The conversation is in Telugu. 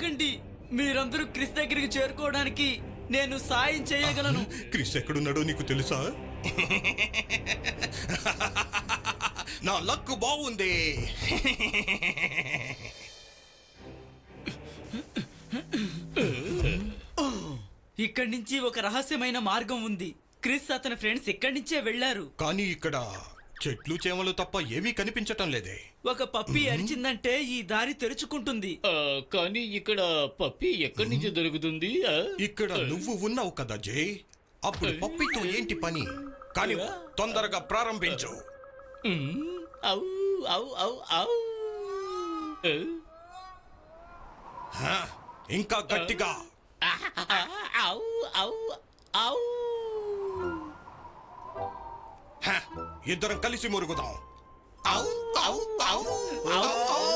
ఆగండి. మీరందరూ క్రిస్ దగ్గరికి చేరుకోవడానికి నేను సాయం చేయగలను. క్రిస్ ఎక్కడున్నాడో నీకు తెలుసా? నా లక్ బాగుంది. ఇక్కడి నుంచి ఒక రహస్యమైన మార్గం ఉంది. క్రిస్ అతని ఫ్రెండ్స్ ఇక్కడి నుంచే వెళ్లారు. కానీ ఇక్కడ చెట్లు చేమలు తప్ప ఏమీ కనిపించటం లేదే. ఒక పప్పి అరిచిందంటే ఈ దారి తెరుచుకుంటుంది. కానీ ఇక్కడ పప్పి ఎక్కడి నుంచి దొరుకుతుంది? ఇక్కడ నువ్వు ఉన్నావు కదా జే, అప్పుడు పప్పితో ఏంటి పని? కానీ తొందరగా ప్రారంభించు. ఔ, ఔ, ఔ, ఔ. ఇంకా గట్టిగా. ఔ, ఔ, ఔ. ఇద్దరం కలిసి మురుగుదాం. ఔ, ఔ, ఔ, ఔ.